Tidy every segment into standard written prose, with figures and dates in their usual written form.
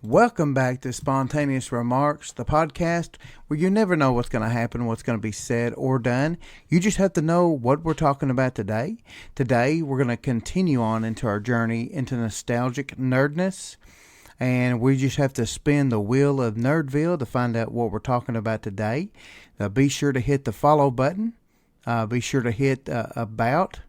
Welcome back to Spontaneous Remarks, the podcast where you never know what's going to happen, what's going to be said or done. You just have to know what we're talking about today. Today, we're going to continue on into our journey into nostalgic nerdness, and we just have to spin the wheel of Nerdville to find out what we're talking about today. Be sure to hit the follow button. Be sure to hit about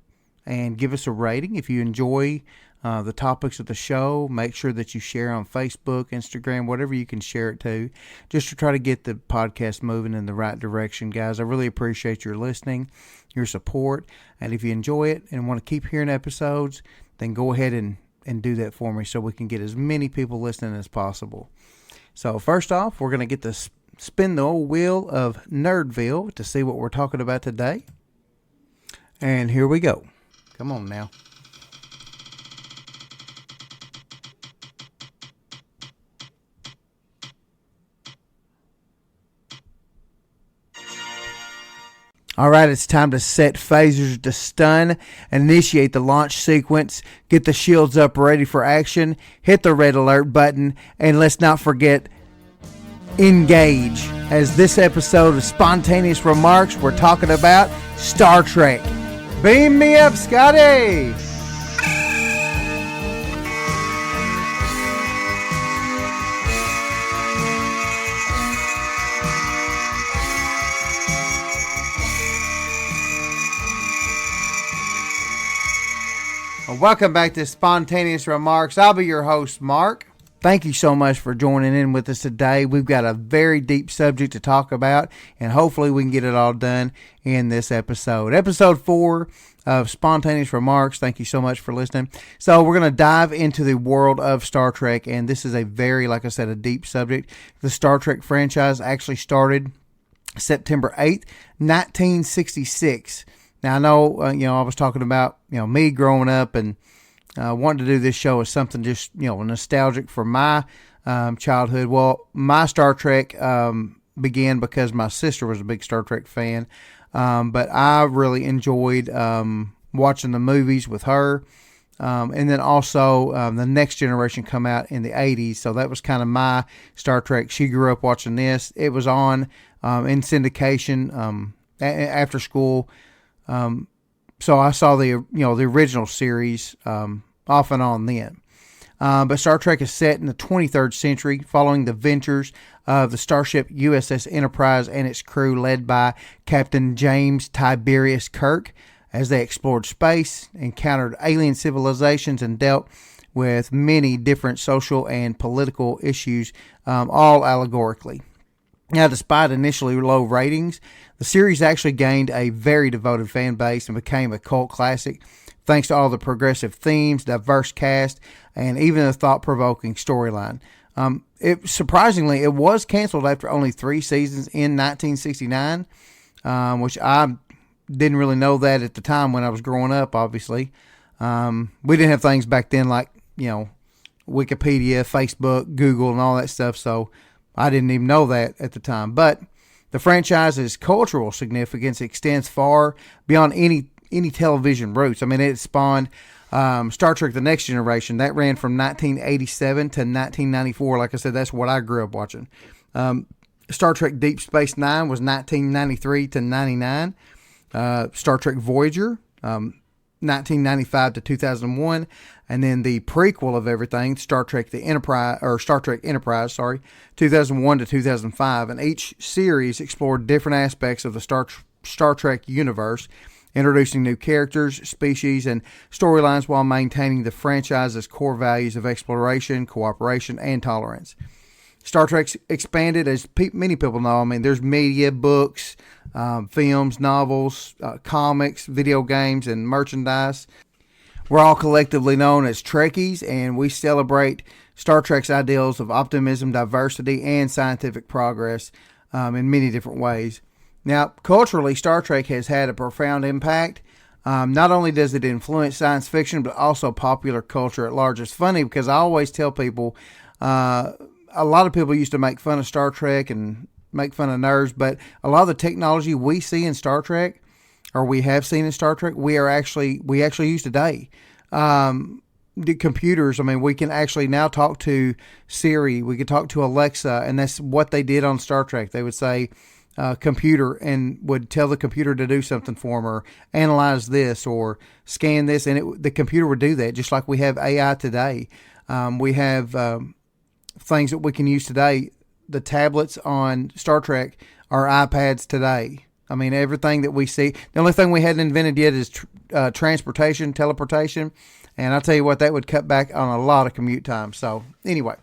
and give us a rating if you enjoy the topics of the show. Make sure that you share on Facebook, Instagram, whatever you can share it to, just to try to get the podcast moving in the right direction, guys. I really appreciate your listening, your support, and if you enjoy it and want to keep hearing episodes, then go ahead and do that for me so we can get as many people listening as possible. So first off, we're going to get to spin the old wheel of Nerdville to see what we're talking about today. And here we go. Come on now. All right, it's time to set phasers to stun, initiate the launch sequence, get the shields up ready for action, hit the red alert button, and let's not forget, engage. As this episode of Spontaneous Remarks, we're talking about Star Trek. Beam me up, Scotty! Welcome back to Spontaneous Remarks. I'll be your host, Mark. Thank you so much for joining in with us today. We've got a very deep subject to talk about, and hopefully we can get it all done in this episode. Episode 4 of Spontaneous Remarks. Thank you so much for listening. So we're going to dive into the world of Star Trek, and this is a very, like I said, a deep subject. The Star Trek franchise actually started September 8th, 1966. Now, I know, I was talking about, me growing up and wanting to do this show as something just, nostalgic for my childhood. Well, my Star Trek began because my sister was a big Star Trek fan, but I really enjoyed watching the movies with her. And then also the Next Generation come out in the 80s, so that was kind of my Star Trek. She grew up watching this. It was on in syndication after school. So I saw the original series off and on then. But Star Trek is set in the 23rd century following the ventures of the starship USS Enterprise and its crew led by Captain James Tiberius Kirk as they explored space, encountered alien civilizations, and dealt with many different social and political issues, all allegorically. Now, despite initially low ratings, the series actually gained a very devoted fan base and became a cult classic thanks to all the progressive themes, diverse cast, and even a thought-provoking storyline. Surprisingly, it was canceled after only 3 seasons in 1969, which I didn't really know that at the time when I was growing up, obviously. We didn't have things back then like, Wikipedia, Facebook, Google, and all that stuff, so I didn't even know that at the time. But the franchise's cultural significance extends far beyond any television roots. I mean, it spawned Star Trek The Next Generation. That ran from 1987 to 1994. Like I said, that's what I grew up watching. Star Trek Deep Space Nine was 1993 to 99. Star Trek Voyager, 1995 to 2001. And then the prequel of everything, Star Trek Enterprise, 2001 to 2005. And each series explored different aspects of the Star Trek universe, introducing new characters, species, and storylines while maintaining the franchise's core values of exploration, cooperation, and tolerance. Star Trek's expanded, as many people know. I mean, there's media, books, films, novels, comics, video games, and merchandise. We're all collectively known as Trekkies, and we celebrate Star Trek's ideals of optimism, diversity, and scientific progress in many different ways. Now, culturally, Star Trek has had a profound impact. Not only does it influence science fiction, but also popular culture at large. It's funny because I always tell people, a lot of people used to make fun of Star Trek and make fun of nerds, but a lot of the technology we see in Star Trek, or we have seen in Star Trek, we actually use today. the computers, I mean, we can actually now talk to Siri. We could talk to Alexa, and that's what they did on Star Trek. They would say, computer, and would tell the computer to do something for them, or analyze this, or scan this, and the computer would do that, just like we have AI today. We have things that we can use today. The tablets on Star Trek are iPads today. I mean, everything that we see. The only thing we hadn't invented yet is transportation, teleportation, and I'll tell you what, that would cut back on a lot of commute time. So anyway,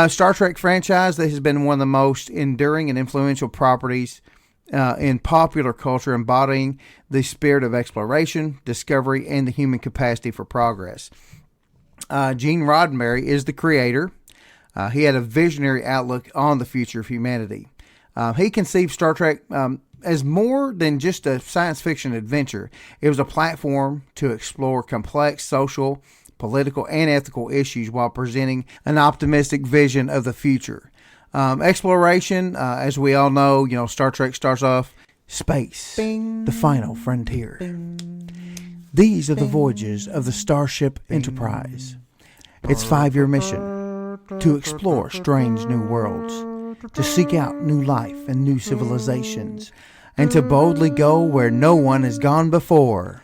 Star Trek franchise that has been one of the most enduring and influential properties in popular culture, embodying the spirit of exploration, discovery, and the human capacity for progress. Gene Roddenberry is the creator. He had a visionary outlook on the future of humanity. He conceived Star Trek as more than just a science fiction adventure. It was a platform to explore complex social, political, and ethical issues while presenting an optimistic vision of the future. Exploration, as we all know, Star Trek starts off space, Bing. The final frontier. Bing. These are the voyages of the Starship Enterprise. Its 5-year mission: to explore strange new worlds, to seek out new life and new civilizations, and to boldly go where no one has gone before.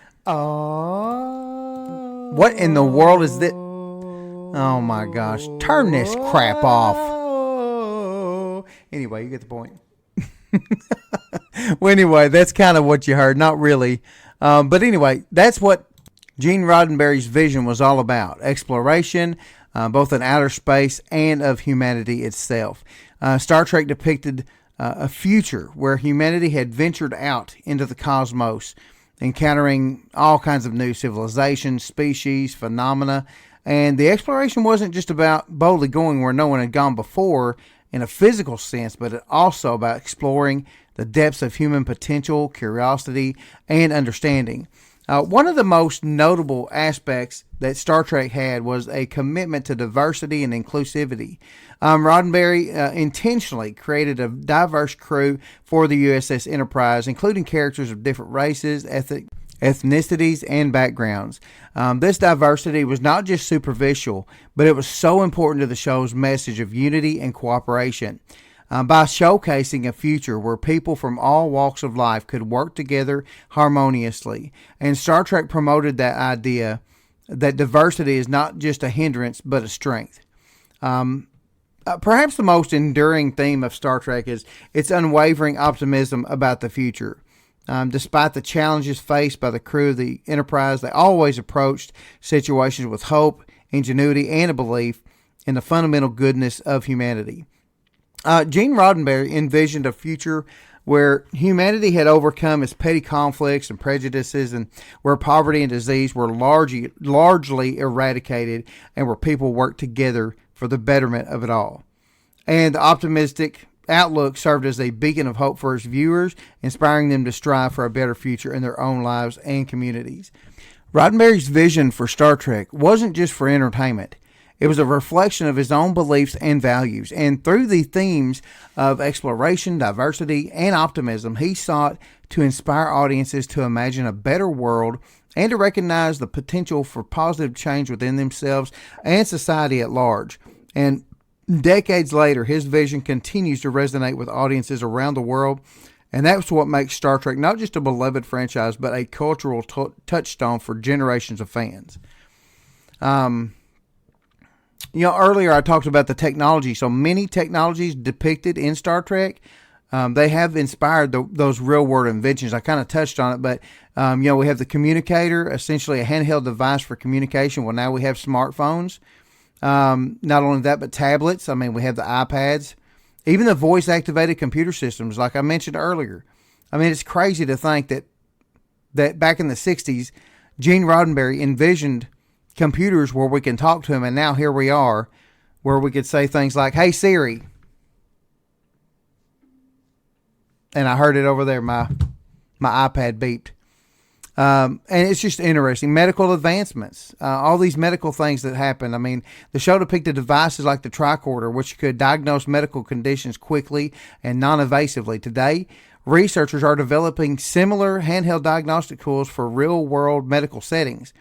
What in the world is this? Oh my gosh. Turn this crap off. Anyway, you get the point. Well, anyway, that's kind of what you heard. Not really. But anyway, that's what Gene Roddenberry's vision was all about. Exploration, both in outer space and of humanity itself. Star Trek depicted a future where humanity had ventured out into the cosmos, encountering all kinds of new civilizations, species, phenomena. And the exploration wasn't just about boldly going where no one had gone before in a physical sense, but also about exploring the depths of human potential, curiosity, and understanding. One of the most notable aspects that Star Trek had was a commitment to diversity and inclusivity. Roddenberry intentionally created a diverse crew for the USS Enterprise, including characters of different races, ethnicities, and backgrounds. This diversity was not just superficial, but it was so important to the show's message of unity and cooperation. By showcasing a future where people from all walks of life could work together harmoniously. And Star Trek promoted that idea that diversity is not just a hindrance, but a strength. Perhaps the most enduring theme of Star Trek is its unwavering optimism about the future. Despite the challenges faced by the crew of the Enterprise, they always approached situations with hope, ingenuity, and a belief in the fundamental goodness of humanity. Gene Roddenberry envisioned a future where humanity had overcome its petty conflicts and prejudices, and where poverty and disease were largely eradicated, and where people worked together for the betterment of it all. And the optimistic outlook served as a beacon of hope for his viewers, inspiring them to strive for a better future in their own lives and communities. Roddenberry's vision for Star Trek wasn't just for entertainment. It was a reflection of his own beliefs and values, and through the themes of exploration, diversity, and optimism, he sought to inspire audiences to imagine a better world and to recognize the potential for positive change within themselves and society at large. And decades later, his vision continues to resonate with audiences around the world, and that's what makes Star Trek not just a beloved franchise, but a cultural touchstone for generations of fans. Earlier I talked about the technology. So many technologies depicted in Star Trek, they have inspired those real-world inventions. I kind of touched on it, but, we have the communicator, essentially a handheld device for communication. Well, now we have smartphones. Not only that, but tablets. I mean, we have the iPads. Even the voice-activated computer systems, like I mentioned earlier. I mean, it's crazy to think that back in the 60s, Gene Roddenberry envisioned computers where we can talk to him, and now here we are, where we could say things like, "Hey Siri," and I heard it over there. My iPad beeped, and it's just interesting. Medical advancements, all these medical things that happen. I mean, the show depicted devices like the tricorder, which could diagnose medical conditions quickly and non-invasively. Today, researchers are developing similar handheld diagnostic tools for real-world medical settings.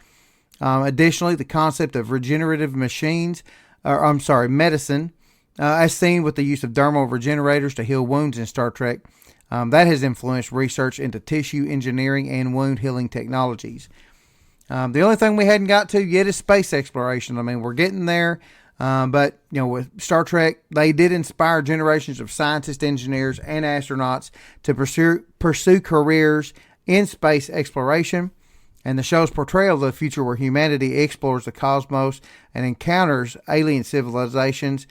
Additionally, the concept of regenerative medicine, as seen with the use of dermal regenerators to heal wounds in Star Trek, that has influenced research into tissue engineering and wound healing technologies. The only thing we hadn't got to yet is space exploration. I mean, we're getting there, but with Star Trek, they did inspire generations of scientists, engineers, and astronauts to pursue careers in space exploration. And the show's portrayal of the future where humanity explores the cosmos and encounters alien civilizations,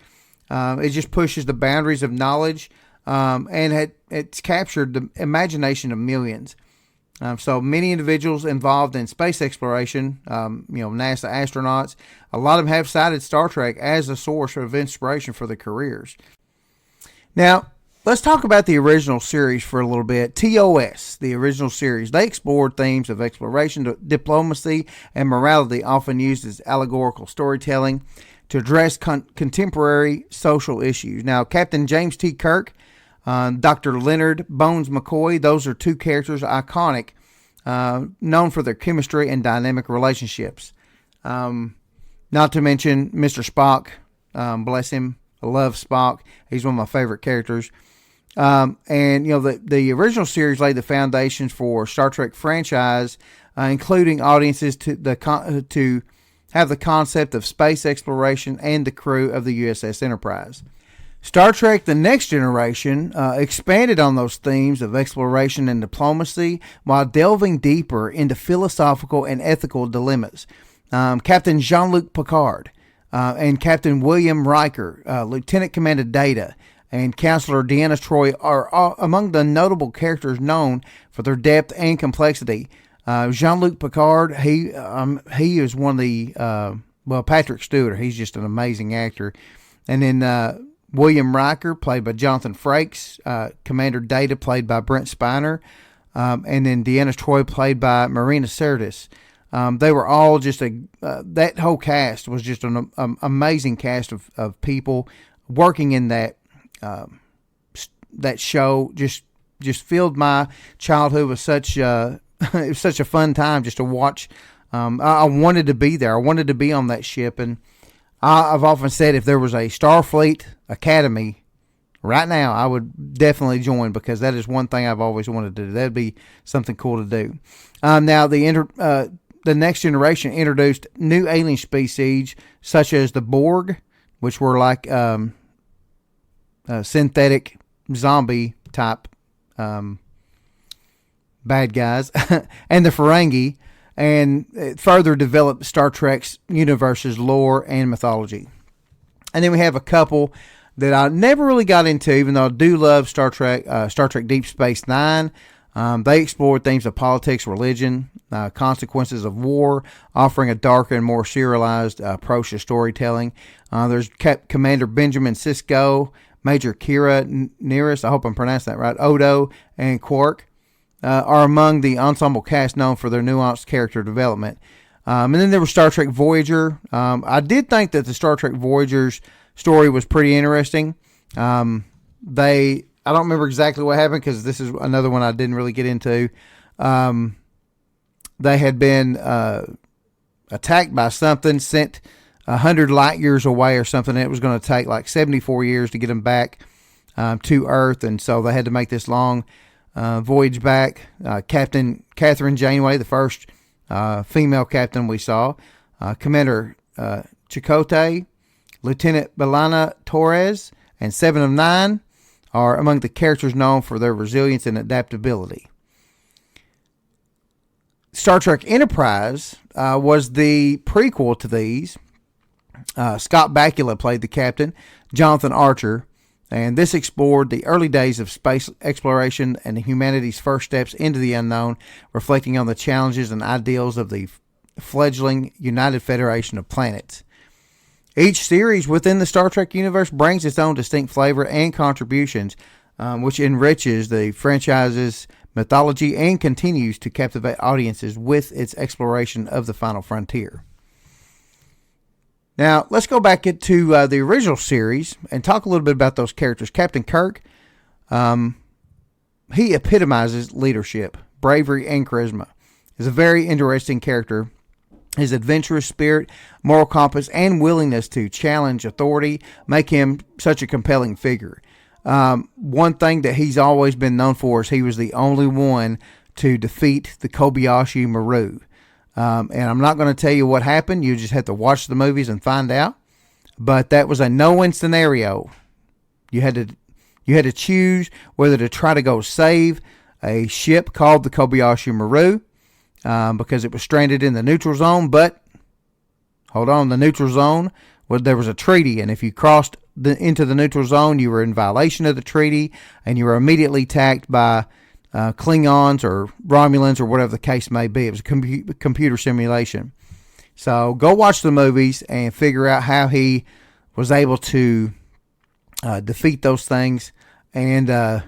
it just pushes the boundaries of knowledge, and it's captured the imagination of millions. So many individuals involved in space exploration, NASA astronauts, a lot of them have cited Star Trek as a source of inspiration for their careers. Now, let's talk about the original series for a little bit. TOS, the original series, they explored themes of exploration, diplomacy, and morality, often used as allegorical storytelling to address contemporary social issues. Now, Captain James T. Kirk, Dr. Leonard Bones McCoy, those are two characters iconic, known for their chemistry and dynamic relationships. Not to mention Mr. Spock, bless him, I love Spock. He's one of my favorite characters. And the original series laid the foundations for Star Trek franchise, including audiences to have the concept of space exploration and the crew of the USS Enterprise. Star Trek The Next Generation expanded on those themes of exploration and diplomacy while delving deeper into philosophical and ethical dilemmas. Captain Jean-Luc Picard and Captain William Riker, Lieutenant Commander Data, and Counselor Deanna Troi are among the notable characters known for their depth and complexity. Jean-Luc Picard, he is one of the, Patrick Stewart, he's just an amazing actor. And then William Riker, played by Jonathan Frakes, Commander Data, played by Brent Spiner, and then Deanna Troi, played by Marina Sirtis. They were all just that whole cast was just an amazing cast of people working in that show. Just filled my childhood with such it was such a fun time just to watch. I wanted to be there. I wanted to be on that ship, and I've often said if there was a Starfleet Academy right now, I would definitely join, because that is one thing I've always wanted to do. That'd be something cool to do. Now, the Next Generation introduced new alien species such as the Borg, which were like synthetic zombie type bad guys, and the Ferengi, and it further developed Star Trek's universe's lore and mythology. And then we have a couple that I never really got into, even though I do love Star Trek Deep Space Nine. They explored themes of politics, religion, consequences of war, offering a darker and more serialized approach to storytelling. There's Commander Benjamin Sisko, Major Kira Nerys, I hope I'm pronouncing that right, Odo, and Quark are among the ensemble cast known for their nuanced character development. And then there was Star Trek Voyager. I did think that the Star Trek Voyager's story was pretty interesting. I don't remember exactly what happened, because this is another one I didn't really get into. They had been attacked by something, sent 100 light years away or something, and it was going to take like 74 years to get them back to Earth, and so they had to make this long voyage back. Captain Catherine Janeway, the first female captain we saw, Commander Chakotay, Lieutenant B'Elanna Torres, and Seven of Nine are among the characters known for their resilience and adaptability. Star Trek Enterprise was the prequel to these. Scott Bakula played the captain, Jonathan Archer, and this explored the early days of space exploration and humanity's first steps into the unknown, reflecting on the challenges and ideals of the fledgling United Federation of Planets. Each series within the Star Trek universe brings its own distinct flavor and contributions, which enriches the franchise's mythology and continues to captivate audiences with its exploration of the final frontier. Now, let's go back into the original series and talk a little bit about those characters. Captain Kirk, he epitomizes leadership, bravery, and charisma. He's a very interesting character. His adventurous spirit, moral compass, and willingness to challenge authority make him such a compelling figure. One thing that he's always been known for is he was the only one to defeat the Kobayashi Maru. And I'm not going to tell you what happened. You just have to watch the movies and find out. But that was a no-win scenario. You had to choose whether to try to go save a ship called the Kobayashi Maru, because it was stranded in the neutral zone. But hold on, the neutral zone, well, there was a treaty, and if you crossed into the neutral zone, you were in violation of the treaty, and you were immediately attacked by Klingons or Romulans or whatever the case may be. It was a computer simulation. So go watch the movies and figure out how he was able to defeat those things, and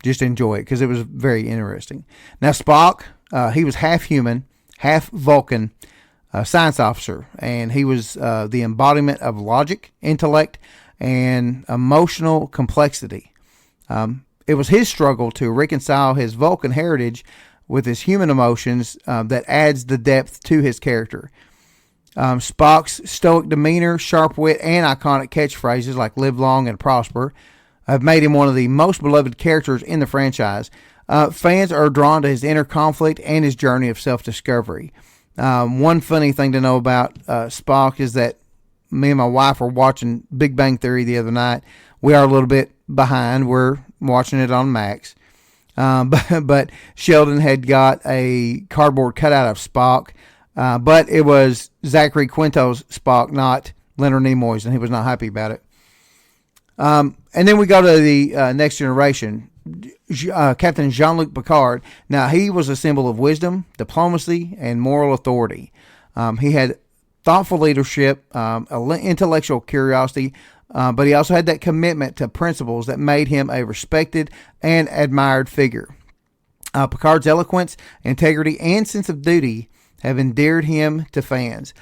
just enjoy it, because it was very interesting. Now, Spock, he was half human, half Vulcan, science officer, and he was the embodiment of logic, intellect, and emotional complexity. It was his struggle to reconcile his Vulcan heritage with his human emotions that adds the depth to his character. Spock's stoic demeanor, sharp wit, and iconic catchphrases like "live long and prosper" have made him one of the most beloved characters in the franchise. Fans are drawn to his inner conflict and his journey of self-discovery. One funny thing to know about Spock is that me and my wife were watching Big Bang Theory the other night. We are a little bit behind. We're watching it on Max. But Sheldon had got a cardboard cutout of Spock, but it was Zachary Quinto's Spock, not Leonard Nimoy's, and he was not happy about it. And then we go to the Next Generation. Captain Jean-Luc Picard. Now, he was a symbol of wisdom, diplomacy, and moral authority. He had thoughtful leadership, intellectual curiosity, but he also had that commitment to principles that made him a respected and admired figure. Picard's eloquence, integrity, and sense of duty have endeared him to fans.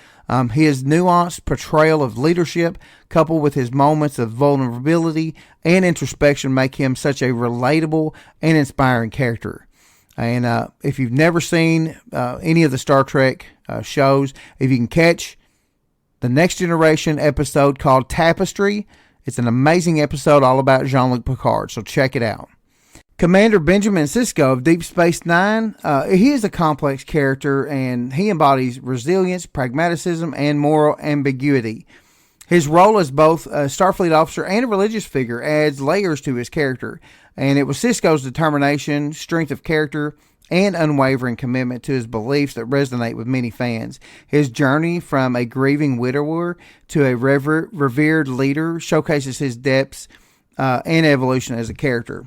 His nuanced portrayal of leadership, coupled with his moments of vulnerability and introspection, make him such a relatable and inspiring character. And if you've never seen any of the Star Trek shows, if you can catch the Next Generation episode called Tapestry, it's an amazing episode all about Jean-Luc Picard, so check it out. Commander Benjamin Sisko of Deep Space Nine, he is a complex character, and he embodies resilience, pragmatism, and moral ambiguity. His role as both a Starfleet officer and a religious figure adds layers to his character, and it was Sisko's determination, strength of character, and unwavering commitment to his beliefs that resonate with many fans. His journey from a grieving widower to a revered leader showcases his depths and evolution as a character.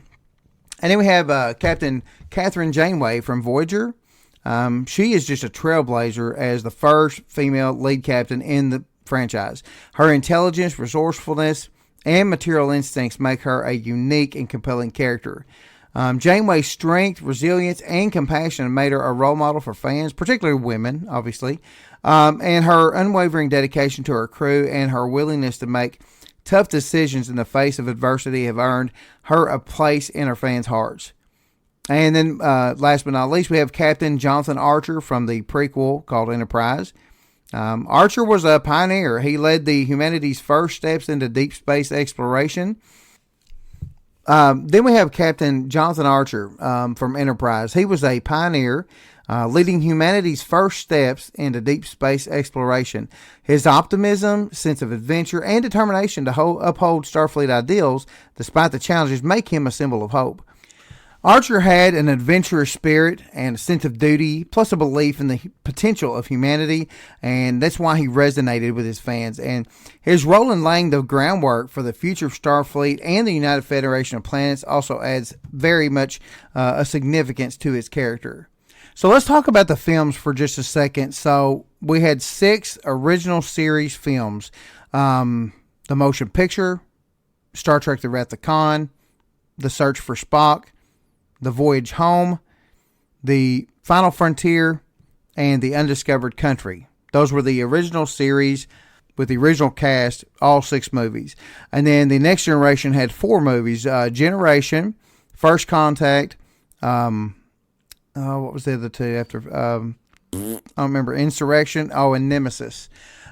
And then we have Captain Catherine Janeway from Voyager. She is just a trailblazer as the first female lead captain in the franchise. Her intelligence, resourcefulness, and material instincts make her a unique and compelling character. Janeway's strength, resilience, and compassion made her a role model for fans, particularly women, obviously. And her unwavering dedication to her crew and her willingness to make tough decisions in the face of adversity have earned her a place in her fans' hearts. And then, last but not least, we have Captain Jonathan Archer from the prequel called Enterprise. Archer was a pioneer. He led the humanity's first steps into deep space exploration. Then we have Captain Jonathan Archer from Enterprise. He was a pioneer, leading humanity's first steps into deep space exploration. His optimism, sense of adventure, and determination to uphold Starfleet ideals despite the challenges make him a symbol of hope. Archer had an adventurous spirit and a sense of duty, plus a belief in the potential of humanity, and that's why he resonated with his fans. And his role in laying the groundwork for the future of Starfleet and the United Federation of Planets also adds very much a significance to his character. So let's talk about the films for just a second. So we had 6 original series films. The Motion Picture, Star Trek The Wrath of Khan, The Search for Spock, The Voyage Home, The Final Frontier, and The Undiscovered Country. Those were the original series with the original cast, all 6 movies. And then the Next Generation had 4 movies. Generation, First Contact, what was the other 2 after? don't remember, Insurrection, and Nemesis.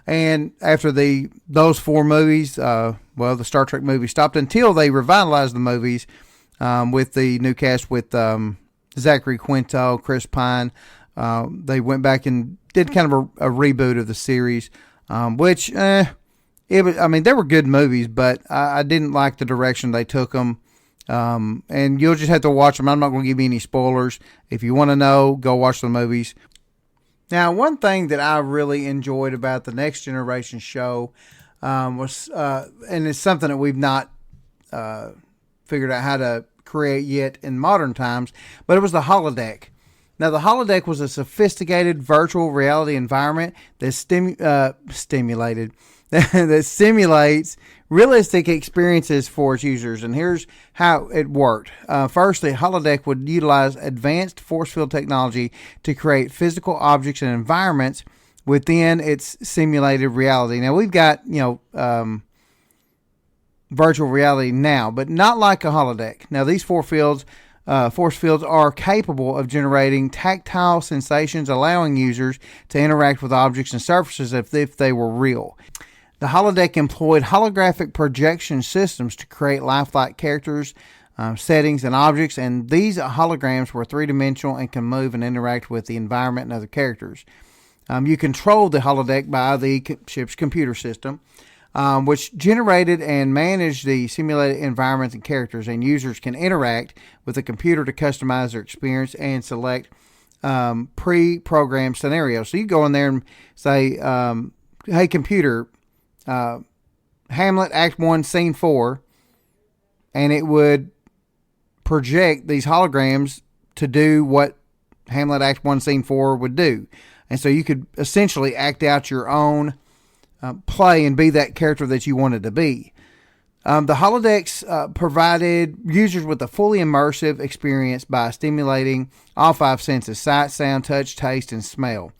And after those 4 movies, the Star Trek movies stopped until they revitalized the movies with the new cast with Zachary Quinto, Chris Pine. They went back and did kind of a reboot of the series, which they were good movies, but I didn't like the direction they took them. And you'll just have to watch them. I'm not going to give you any spoilers. If you want to know, go watch the movies. Now, one thing that I really enjoyed about the Next Generation show was, and it's something that we've not figured out how to create yet in modern times, but it was the holodeck. Now, the holodeck was a sophisticated virtual reality environment that simulates realistic experiences for its users. And here's how it worked. First, the holodeck would utilize advanced force field technology to create physical objects and environments within its simulated reality. Now, we've got, virtual reality now, but not like a holodeck. Now, these force fields are capable of generating tactile sensations, allowing users to interact with objects and surfaces as if they were real. The holodeck employed holographic projection systems to create lifelike characters, settings, and objects, and these holograms were three-dimensional and can move and interact with the environment and other characters. You controlled the holodeck by the ship's computer system, which generated and managed the simulated environments and characters, and users can interact with the computer to customize their experience and select pre-programmed scenarios. So you go in there and say, hey, computer, Hamlet Act 1, Scene 4, and it would project these holograms to do what Hamlet Act 1, Scene 4 would do. And so you could essentially act out your own play and be that character that you wanted to be. The holodecks provided users with a fully immersive experience by stimulating all 5 senses: sight, sound, touch, taste, and smell.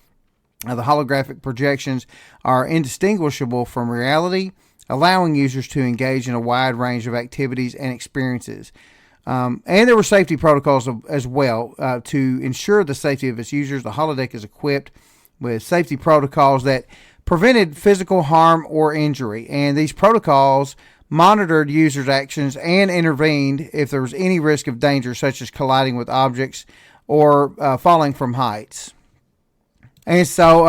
The holographic projections are indistinguishable from reality, allowing users to engage in a wide range of activities and experiences. And there were safety protocols as well to ensure the safety of its users. The holodeck is equipped with safety protocols that prevented physical harm or injury, and these protocols monitored users' actions and intervened if there was any risk of danger, such as colliding with objects or falling from heights. And so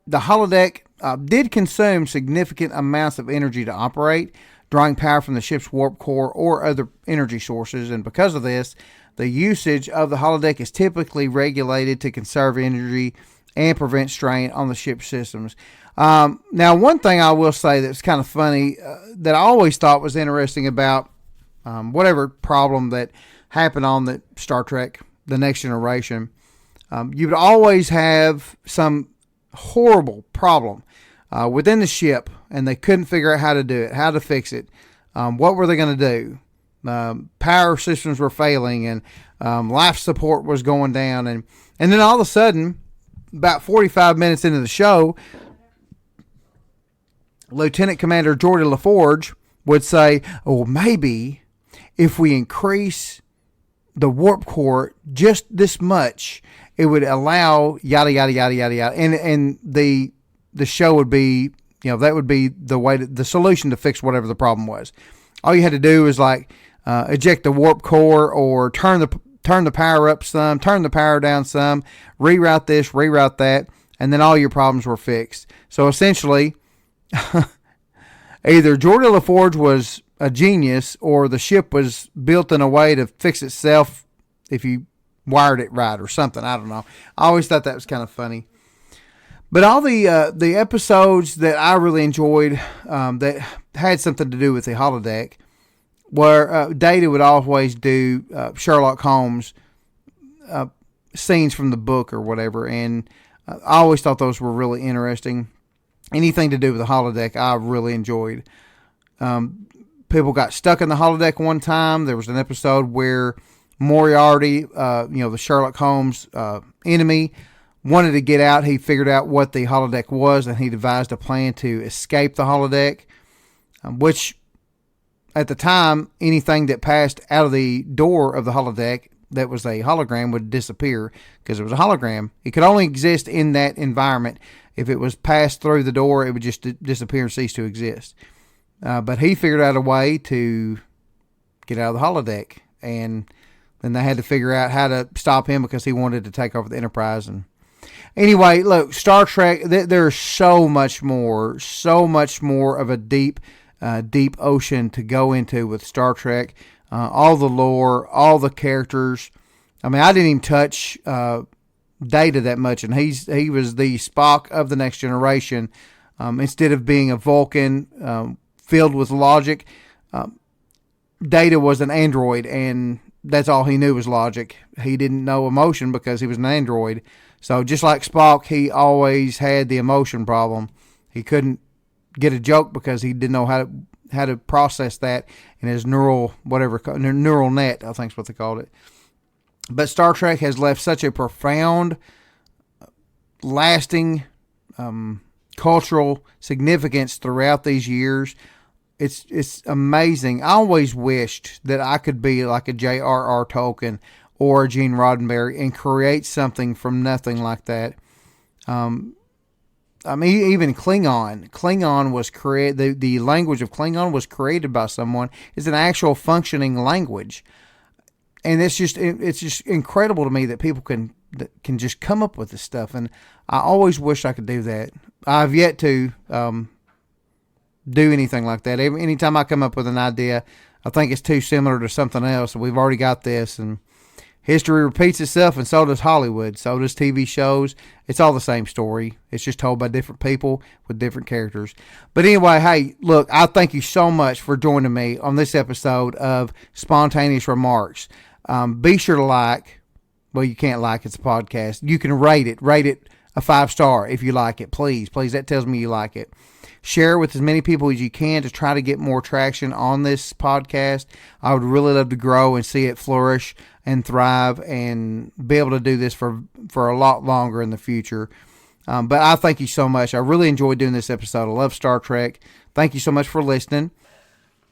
the holodeck did consume significant amounts of energy to operate, drawing power from the ship's warp core or other energy sources. And because of this, the usage of the holodeck is typically regulated to conserve energy and prevent strain on the ship's systems. Now, one thing I will say that's kind of funny that I always thought was interesting about whatever problem that happened on the Star Trek, The Next Generation, you would always have some horrible problem within the ship, and they couldn't figure out how to do it, how to fix it. What were they going to do? Power systems were failing, and life support was going down. And then all of a sudden, about 45 minutes into the show, Lieutenant Commander Geordi LaForge would say, oh, maybe if we increase the warp core just this much, it would allow yada, yada, yada, yada, yada. And the show would be, that would be the solution to fix whatever the problem was. All you had to do is eject the warp core or turn the power up some, turn the power down some, reroute this, reroute that, and then all your problems were fixed. So essentially, either Geordi LaForge was a genius or the ship was built in a way to fix itself if you wired it right or something. I don't know. I always thought that was kind of funny. But all the episodes that I really enjoyed that had something to do with the holodeck, where Data would always do Sherlock Holmes scenes from the book or whatever, and I always thought those were really interesting. Anything to do with the holodeck, I really enjoyed. People got stuck in the holodeck one time. There was an episode where Moriarty, the Sherlock Holmes enemy, wanted to get out. He figured out what the holodeck was, and he devised a plan to escape the holodeck, which at the time, anything that passed out of the door of the holodeck that was a hologram would disappear because it was a hologram. It could only exist in that environment. If it was passed through the door, it would just disappear and cease to exist. But he figured out a way to get out of the holodeck, and then they had to figure out how to stop him because he wanted to take over the Enterprise. And anyway, look, Star Trek, there's so much more of a deep ocean to go into with Star Trek. All the lore, all the characters. I mean, I didn't even touch Data that much, and he was the Spock of the Next Generation. Instead of being a Vulcan filled with logic, Data was an android, and that's all he knew was logic. He didn't know emotion because he was an android. So just like Spock, he always had the emotion problem. He couldn't get a joke because he didn't know how to process that in his neural net, I think is what they called it. But Star Trek has left such a profound, lasting, cultural significance throughout these years. It's amazing. I always wished that I could be like a J.R.R. Tolkien or a Gene Roddenberry and create something from nothing like that. I mean, even Klingon was created. The language of Klingon was created by someone. It's an actual functioning language. And it's just incredible to me that people can just come up with this stuff, and I always wish I could do that. I've yet to do anything like that. Anytime I come up with an idea, I think it's too similar to something else. We've already got this, and history repeats itself, and so does Hollywood. So does TV shows. It's all the same story. It's just told by different people with different characters. But anyway, hey, look, I thank you so much for joining me on this episode of Spontaneous Remarks. Be sure to like. Well, you can't like, it's a podcast. You can rate it a 5-star if you like it. Please, that tells me you like it. Share it with as many people as you can to try to get more traction on this podcast. I would really love to grow and see it flourish and thrive and be able to do this for a lot longer in the future. But I thank you so much. I really enjoyed doing this episode. I love Star Trek. Thank you so much for listening.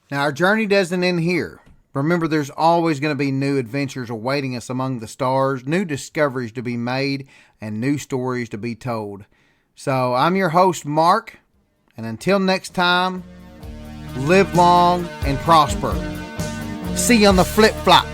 Now, our journey doesn't end here. Remember, there's always going to be new adventures awaiting us among the stars, new discoveries to be made, and new stories to be told. So I'm your host, Mark, and until next time, live long and prosper. See you on the flip-flop.